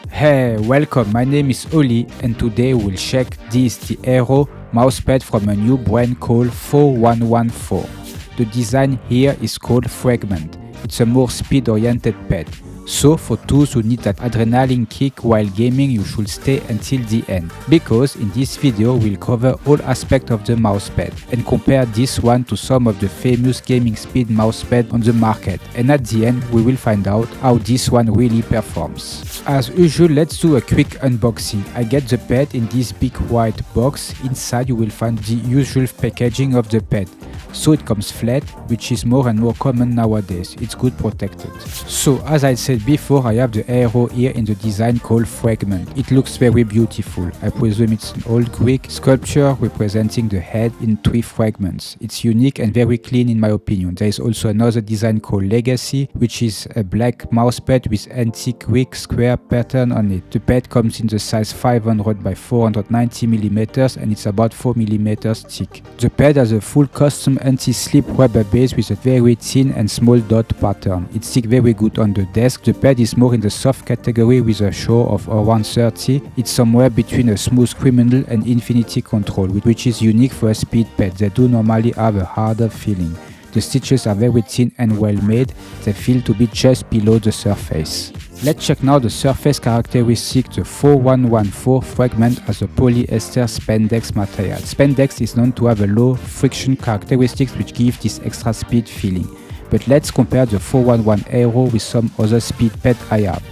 Hey, welcome, my name is Oli and today we'll check the Aero Mousepad from a new brand called 4114. The design here is called Fragment. It's a more speed-oriented pad. So for those who need that adrenaline kick while gaming, you should stay until the end. Because in this video we'll cover all aspects of the mousepad and compare this one to some of the famous gaming speed mousepad on the market. And at the end we will find out how this one really performs. As usual, let's do a quick unboxing. I get the pad in this big white box. Inside you will find the usual packaging of the pad. So it comes flat, which is more and more common nowadays. It's good protected. So as I said before, I have the Aero here in the design called Fragment. It looks very beautiful. I presume it's an old Greek sculpture representing the head in 3 fragments. It's unique and very clean in my opinion. There is also another design called Legacy, which is a black mousepad with antique Greek square pattern on it. The pad comes in the size 500 by 490 mm and it's about 4 mm thick. The pad has a full custom anti-slip rubber base with a very thin and small dot pattern. It sticks very good on the desk. The pad is more in the soft category with a show of around 30. It's somewhere between a smooth criminal and infinity control, which is unique for a speed pad. They do normally have a harder feeling. The stitches are very thin and well made. They feel to be just below the surface. Let's check now the surface characteristic. The 4114 Fragment has a polyester spandex material. Spandex is known to have a low friction characteristics which give this extra speed feeling. But let's compare the 411 Aero with some other speed pad I have.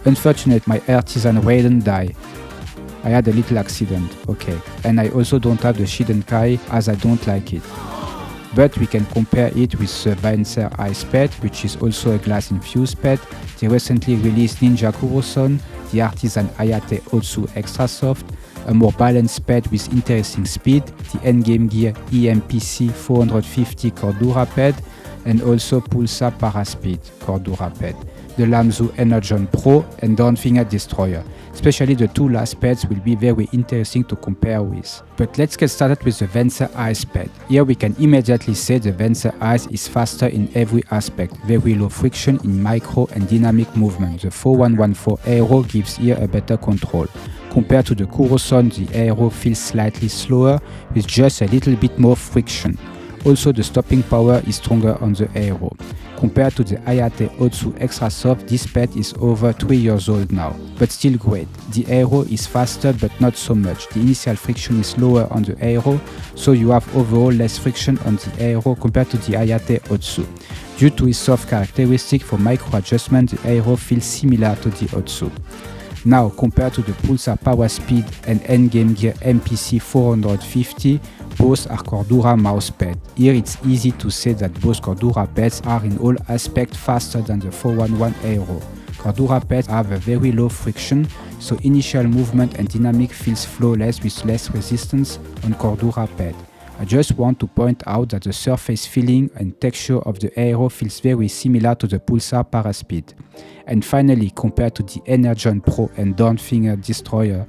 Unfortunately, my artisan Raiden died. I had a little accident, okay. And I also don't have the Shidenkai as I don't like it. But we can compare it with the Vancer Ice Pad, which is also a glass infused pad, the recently released Ninja Kuroson, the Artisan Hayate Otsu Extra Soft, a more balanced pad with interesting speed, the Endgame Gear EMPC 450 Cordura pad, and also Pulsar Paraspeed Cordura pad, the Lamzu Energon Pro and Downfinger Destroyer. Especially the two last pads will be very interesting to compare with. But let's get started with the Vancer Ice Pad. Here we can immediately say the Vancer Ice is faster in every aspect, very low friction in micro and dynamic movement. The 4114 Aero gives here a better control. Compared to the Kuroson, the Aero feels slightly slower with just a little bit more friction. Also the stopping power is stronger on the Aero. Compared to the Hayate Otsu Extra Soft, this pad is over 3 years old now, but still great. The Aero is faster but not so much. The initial friction is lower on the Aero, so you have overall less friction on the Aero compared to the Hayate Otsu. Due to its soft characteristic for micro adjustment, the Aero feels similar to the Otsu. Now, compared to the Pulsar Paraspeed and Endgame Gear MPC 450, both are Cordura mousepad. Here it's easy to say that both Cordura pads are in all aspects faster than the 411 Aero. Cordura pads have a very low friction, so initial movement and dynamic feels flawless with less resistance on Cordura pad. I just want to point out that the surface feeling and texture of the Aero feels very similar to the Pulsar Paraspeed. And finally, compared to the Energon Pro and Downfinger Destroyer,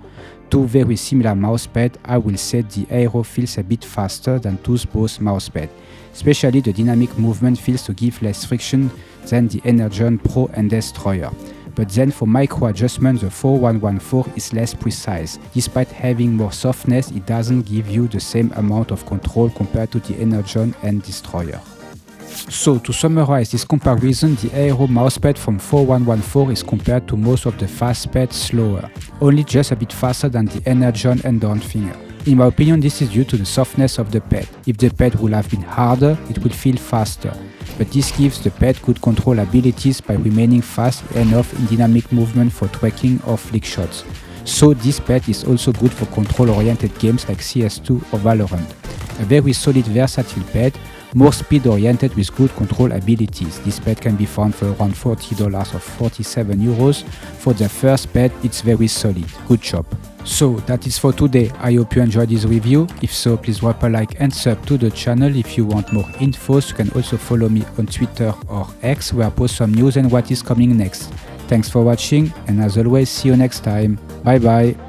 two very similar mousepads, I will say the Aero feels a bit faster than both mousepads. Especially the dynamic movement feels to give less friction than the Energon Pro and Destroyer. But then for micro adjustment, the 4114 is less precise. Despite having more softness, it doesn't give you the same amount of control compared to the Energon and Destroyer. So to summarize this comparison, the Aero mousepad from 4114 is compared to most of the fast pads slower, only just a bit faster than the Energon and Downfinger. In my opinion, this is due to the softness of the pad. If the pad would have been harder, it would feel faster. But this gives the pad good control abilities by remaining fast enough in dynamic movement for tracking or flick shots. So this pad is also good for control-oriented games like CS2 or Valorant. A very solid versatile pad. more speed oriented with good control abilities. This pad can be found for around $40 or 47 euros. For the first pad, it's very solid. Good job. So that is for today. I hope you enjoyed this review. If so, please drop a like and sub to the channel. If you want more infos, you can also follow me on Twitter or X, where I post some news and what is coming next. Thanks for watching, and as always, see you next time. Bye bye.